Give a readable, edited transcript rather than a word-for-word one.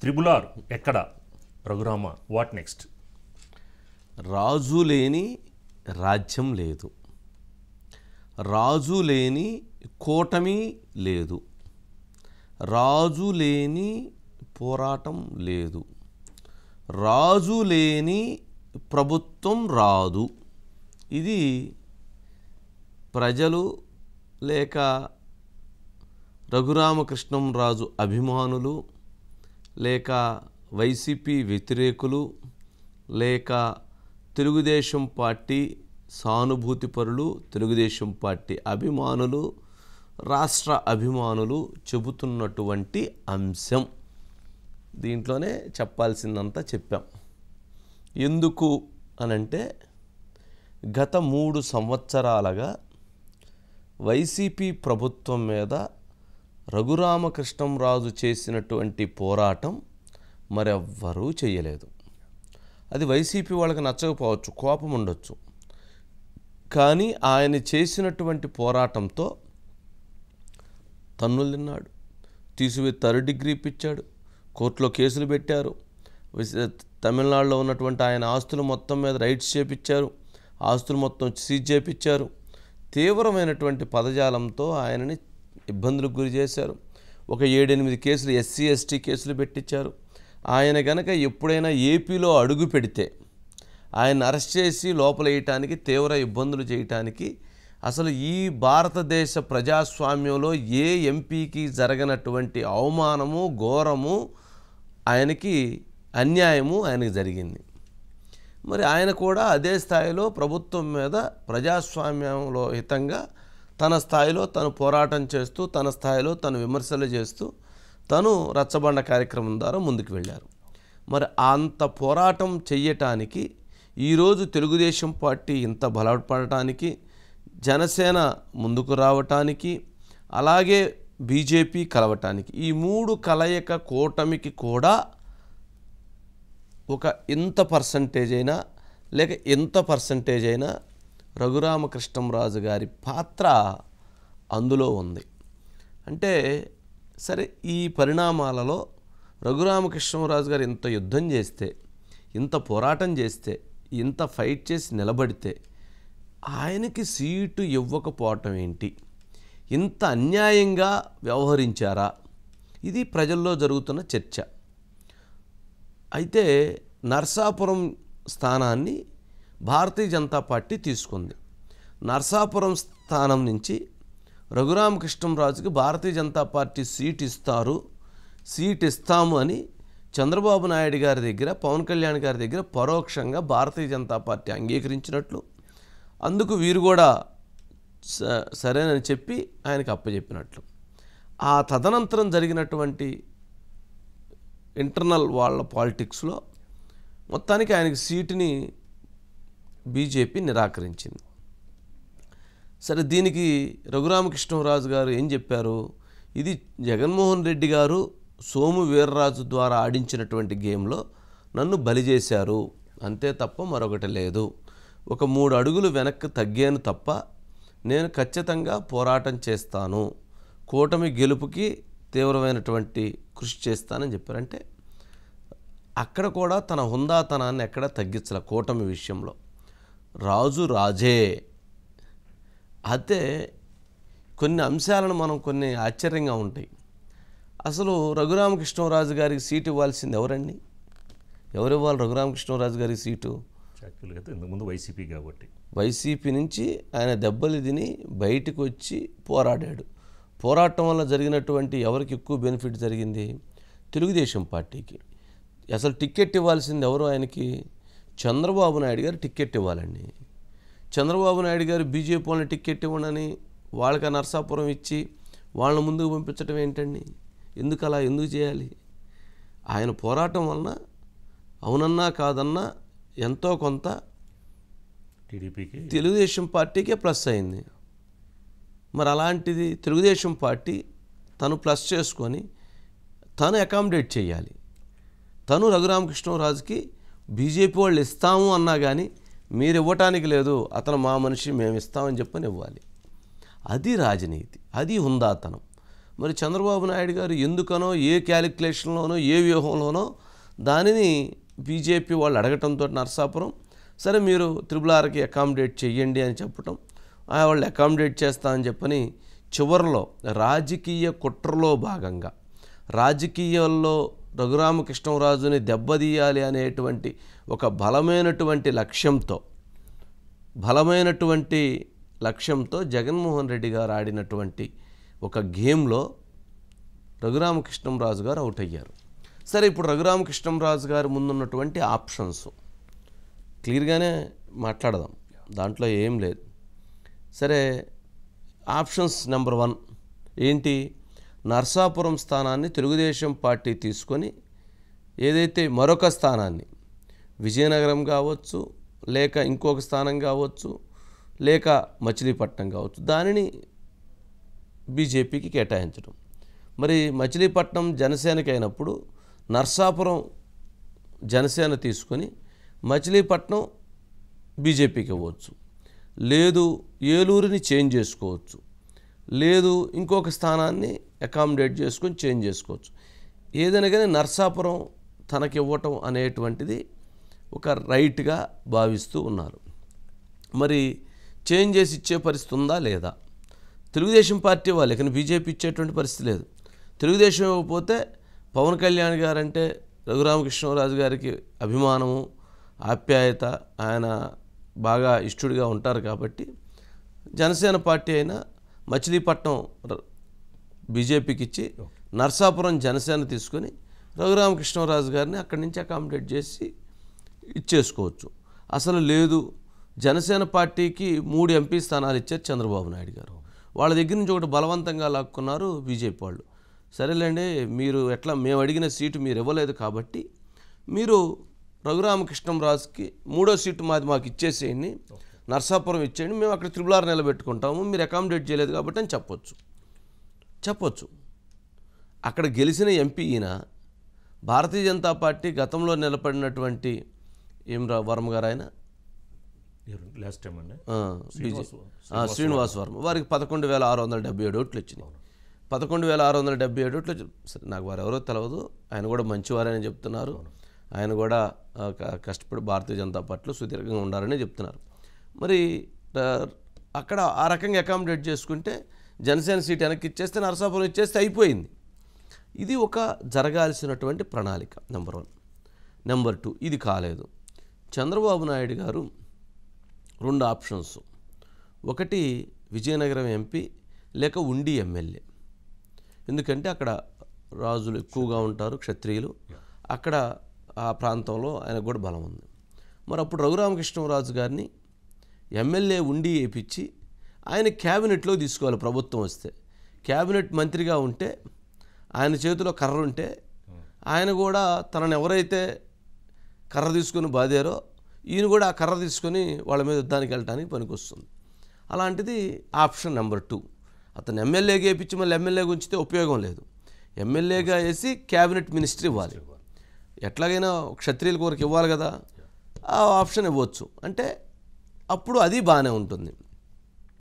Triple R ఎక్కడ? Raghurama, what next? రాజు లేని రాజ్యం లేదు, రాజు లేని కూటమి లేదు, రాజు లేని పోరాటం లేదు, రాజు లేని ప్రభుత్వం రాదు. ఇది ప్రజలు లేక రఘురామకృష్ణంరాజు అభిమానులు లేక వైసీపీ వ్యతిరేకులు లేక తెలుగుదేశం పార్టీ సానుభూతిపరులు, తెలుగుదేశం పార్టీ అభిమానులు, రాష్ట్ర అభిమానులు చెబుతున్నటువంటి అంశం. దీంట్లోనే చెప్పాల్సిందంతా చెప్పాం. ఎందుకు అనంటే గత 3 సంవత్సరాలుగా వైసీపీ ప్రభుత్వం మీద రఘురామకృష్ణంరాజు చేసినటువంటి పోరాటం మరెవ్వరూ చేయలేదు. అది వైసీపీ వాళ్ళకి నచ్చకపోవచ్చు, కోపం ఉండొచ్చు. కానీ ఆయన చేసినటువంటి పోరాటంతో తన్నులు తిన్నాడు, తీసివేసి 3rd డిగ్రీ ఇప్పించాడు, కోర్టులో కేసులు పెట్టారు, తమిళనాడులో ఉన్నటువంటి ఆయన ఆస్తులు మొత్తం మీద రైట్స్ చేపించారు, ఆస్తులు మొత్తం సీజ్ చేపించారు, తీవ్రమైనటువంటి పదజాలంతో ఆయనని ఇబ్బందులకు గురి చేశారు. ఒక 7-8 కేసులు ఎస్సీ ఎస్టీ కేసులు పెట్టించారు. ఆయన గనక ఎప్పుడైనా ఏపీలో అడుగు పెడితే ఆయన అరెస్ట్ చేసి లోపల వేయటానికి, తీవ్ర ఇబ్బందులు చేయటానికి, అసలు ఈ భారతదేశ ప్రజాస్వామ్యంలో ఏ ఎంపీకి జరగనటువంటి అవమానము, ఘోరము, ఆయనకి అన్యాయము ఆయనకి జరిగింది. మరి ఆయన కూడా అదే స్థాయిలో ప్రభుత్వం మీద ప్రజాస్వామ్యంలో హితంగా తన స్థాయిలో తను పోరాటం చేస్తూ, తన స్థాయిలో తను విమర్శలు చేస్తూ, తను రచ్చబండ కార్యక్రమం ద్వారా ముందుకు వెళ్ళారు. మరి అంత పోరాటం చెయ్యటానికి ఈరోజు తెలుగుదేశం పార్టీ ఇంత బలపడటానికి, జనసేన ముందుకు రావటానికి, అలాగే బీజేపీ కలవటానికి, ఈ 3 కలయిక కూటమికి కూడా ఒక ఇంత పర్సంటేజ్ అయినా లేక ఎంత పర్సంటేజ్ అయినా రఘురామకృష్ణంరాజు గారి పాత్ర అందులో ఉంది. అంటే సరే, ఈ పరిణామాలలో రఘురామకృష్ణంరాజు గారు ఇంత యుద్ధం చేస్తే, ఇంత పోరాటం చేస్తే, ఇంత ఫైట్ చేసి నిలబడితే ఆయనకి సీటు ఇవ్వకపోవటం ఏంటి? ఇంత అన్యాయంగా వ్యవహరించారా? ఇది ప్రజల్లో జరుగుతున్న చర్చ. అయితే నర్సాపురం స్థానాన్ని భారతీయ జనతా పార్టీ తీసుకుంది. నర్సాపురం స్థానం నుంచి రఘురామకృష్ణంరాజుకి భారతీయ జనతా పార్టీ సీట్ ఇస్తాము అని చంద్రబాబు నాయుడు గారి దగ్గర, పవన్ కళ్యాణ్ గారి దగ్గర పరోక్షంగా భారతీయ జనతా పార్టీ అంగీకరించినట్లు, అందుకు వీరు కూడా సరేనని చెప్పి ఆయనకు అప్పచెప్పినట్లు. ఆ తదనంతరం జరిగినటువంటి ఇంటర్నల్ వాళ్ళ పాలిటిక్స్లో మొత్తానికి ఆయనకి సీటుని బీజేపీ నిరాకరించింది. సరే, దీనికి రఘురామకృష్ణంరాజు గారు ఏం చెప్పారు? ఇది జగన్మోహన్ రెడ్డి గారు సోము వీర్రాజు ద్వారా ఆడించినటువంటి గేమ్లో నన్ను బలి చేశారు, అంతే తప్ప మరొకటి లేదు. ఒక 3 అడుగులు వెనక్కి తగ్గాను తప్ప నేను ఖచ్చితంగా పోరాటం చేస్తాను, కూటమి గెలుపుకి తీవ్రమైనటువంటి కృషి చేస్తానని చెప్పారంటే అక్కడ కూడా తన హుందాతనాన్ని ఎక్కడ తగ్గించాల. కూటమి విషయంలో రాజు రాజే. అయితే కొన్ని అంశాలను మనం కొన్ని ఆశ్చర్యంగా ఉంటాయి. అసలు రఘురామకృష్ణంరాజు గారికి సీటు ఇవ్వాల్సింది ఎవరండి? ఎవరు ఇవ్వాలి రఘురామకృష్ణంరాజు గారికి సీటు? యాక్చువల్గా ఇంతకుముందు వైసీపీ కాబట్టి వైసీపీ నుంచి ఆయన దెబ్బలు తిని బయటకు వచ్చి పోరాడాడు. పోరాటం వల్ల జరిగినటువంటి ఎవరికి ఎక్కువ బెనిఫిట్ జరిగింది? తెలుగుదేశం పార్టీకి. అసలు టికెట్ ఇవ్వాల్సింది ఎవరు ఆయనకి? చంద్రబాబు నాయుడు గారు టికెట్ ఇవ్వాలండి. చంద్రబాబు నాయుడు గారు బీజేపీ వాళ్ళని టికెట్ ఇవ్వనని వాళ్ళకి నర్సాపురం ఇచ్చి వాళ్ళని ముందుకు పంపించడం ఏంటండి? ఎందుకు అలా ఎందుకు చేయాలి? ఆయన పోరాటం వలన అవునన్నా కాదన్నా ఎంతో కొంత టీడీపీకి, తెలుగుదేశం పార్టీకే ప్లస్ అయింది. మరి అలాంటిది తెలుగుదేశం పార్టీ తను ప్లస్ చేసుకొని తను అకామిడేట్ చేయాలి. తను రఘురామకృష్ణంరాజుకి బీజేపీ వాళ్ళు ఇస్తాము అన్నా కానీ మీరు ఇవ్వటానికి లేదు, అతను మా మనిషి, మేము ఇస్తామని చెప్పని ఇవ్వాలి. అది రాజనీతి, అది హుందాతనం. మరి చంద్రబాబు నాయుడు గారు ఎందుకనో ఏ క్యాలిక్యులేషన్లోనో ఏ వ్యూహంలోనో దానిని బీజేపీ వాళ్ళు అడగటంతో నరసాపురం సరే మీరు RRRకి అకామిడేట్ చెయ్యండి అని చెప్పటం, వాళ్ళు అకామిడేట్ చేస్తా అని చెప్పని చివరిలో రాజకీయ కుట్రలో భాగంగా రాజకీయాల్లో రఘురామకృష్ణరాజుని దెబ్బతీయాలి అనేటువంటి ఒక బలమైనటువంటి లక్ష్యంతో జగన్మోహన్ రెడ్డి గారు ఆడినటువంటి ఒక గేమ్లో రఘురామకృష్ణరాజు గారు అవుట్ అయ్యారు. సరే, ఇప్పుడు రఘురామకృష్ణరాజు గారు ముందున్నటువంటి ఆప్షన్స్ క్లియర్గానే మాట్లాడదాం, దాంట్లో ఏం లేదు. సరే, ఆప్షన్స్ నెంబర్ 1 ఏంటి? నర్సాపురం స్థానాన్ని తెలుగుదేశం పార్టీ తీసుకొని ఏదైతే మరొక స్థానాన్ని విజయనగరం కావచ్చు, లేక ఇంకొక స్థానం కావచ్చు, లేక మచిలీపట్నం కావచ్చు, దానిని బీజేపీకి కేటాయించడం. మరి మచిలీపట్నం జనసేనకి అయినప్పుడు నర్సాపురం జనసేన తీసుకొని మచిలీపట్నం బీజేపీకి ఇవ్వచ్చు, లేదు ఏలూరుని చేంజ్ చేసుకోవచ్చు, లేదు ఇంకొక స్థానాన్ని అకామిడేట్ చేసుకొని చేంజ్ చేసుకోవచ్చు. ఏదైనా కానీ నర్సాపురం తనకి ఇవ్వటం అనేటువంటిది ఒక రైట్గా భావిస్తూ ఉన్నారు. మరి చేంజ్ చేసి ఇచ్చే పరిస్థితి ఉందా లేదా? తెలుగుదేశం పార్టీ వాళ్ళు కానీ బీజేపీ ఇచ్చేటువంటి పరిస్థితి లేదు. తెలుగుదేశం ఇవ్వకపోతే పవన్ కళ్యాణ్ గారంటే రఘురామకృష్ణరాజు గారికి అభిమానము, ఆప్యాయత, ఆయన బాగా ఇష్టడుగా ఉంటారు కాబట్టి జనసేన పార్టీ అయినా మచిలీపట్నం బీజేపీకి ఇచ్చి నర్సాపురం జనసేన తీసుకొని రఘురామకృష్ణరాజు గారిని అక్కడి నుంచి అకామిడేట్ చేసి ఇచ్చేసుకోవచ్చు. అసలు లేదు, జనసేన పార్టీకి 3 ఎంపీ స్థానాలు ఇచ్చారు చంద్రబాబు నాయుడు గారు, వాళ్ళ దగ్గర నుంచి ఒకటి బలవంతంగా లాక్కున్నారు బీజేపీ వాళ్ళు. సరేలేండి, మీరు ఎట్లా మేము అడిగిన సీటు మీరు ఇవ్వలేదు కాబట్టి మీరు రఘురామకృష్ణరాజుకి 3వ సీటు మాకు ఇచ్చేసేయండి, నర్సాపురం ఇచ్చేయండి, మేము అక్కడ RRR నిలబెట్టుకుంటాము, మీరు అకామిడేట్ చేయలేదు కాబట్టి అని చెప్పొచ్చు. అక్కడ గెలిచిన ఎంపీ ఈయన భారతీయ జనతా పార్టీ గతంలో నిలబడినటువంటి వర్మ గారు, ఆయన లాస్ట్ టైం అండి శ్రీనివాస్ వర్మ, వారికి 11,677 ఓట్లు వచ్చినాయి. 11,677 ఓట్లు సరే, నాకు వారు ఎవరో తెలియదు, ఆయన కూడా మంచివారని చెప్తున్నారు, ఆయన కూడా కష్టపడి భారతీయ జనతా పార్టీలో సుదీర్ఘంగా ఉండాలని చెప్తున్నారు. మరి అక్కడ ఆ రకంగా అకామిడేట్ చేసుకుంటే జనసేన సీట్ వెనక్కి ఇచ్చేస్తే నరసాపురం ఇచ్చేస్తే అయిపోయింది. ఇది ఒక జరగాల్సినటువంటి ప్రణాళిక నెంబర్ 1. నెంబర్ 2, ఇది కాలేదు. చంద్రబాబు నాయుడు గారు 2 ఆప్షన్స్, ఒకటి విజయనగరం ఎంపీ లేక ఉండి ఎమ్మెల్యే, ఎందుకంటే అక్కడ రాజులు ఎక్కువగా ఉంటారు, క్షత్రియులు, అక్కడ ఆ ప్రాంతంలో ఆయనకు కూడా బలం ఉంది. మరి అప్పుడు రఘురామకృష్ణరాజు గారిని ఎమ్మెల్యే ఉండి వేయించి ఆయన క్యాబినెట్లో తీసుకోవాలి. ప్రభుత్వం వస్తే క్యాబినెట్ మంత్రిగా ఉంటే ఆయన చేతిలో కర్ర ఉంటే ఆయన కూడా తనను ఎవరైతే కర్ర తీసుకొని బాధారో ఈయన కూడా ఆ కర్ర తీసుకొని వాళ్ళ మీద యుద్ధానికి వెళ్ళడానికి పనికొస్తుంది. అలాంటిది ఆప్షన్ నెంబర్ 2. అతను ఎమ్మెల్యేగా వేయించి మళ్ళీ ఎమ్మెల్యేగా ఉంచితే ఉపయోగం లేదు, ఎమ్మెల్యేగా వేసి క్యాబినెట్ మినిస్టర్ ఇవ్వాలి, ఎట్లాగైనా క్షత్రియుల కోరిక ఇవ్వాలి కదా, ఆ ఆప్షన్ ఇవ్వచ్చు. అంటే అప్పుడు అది బాగానే ఉంటుంది.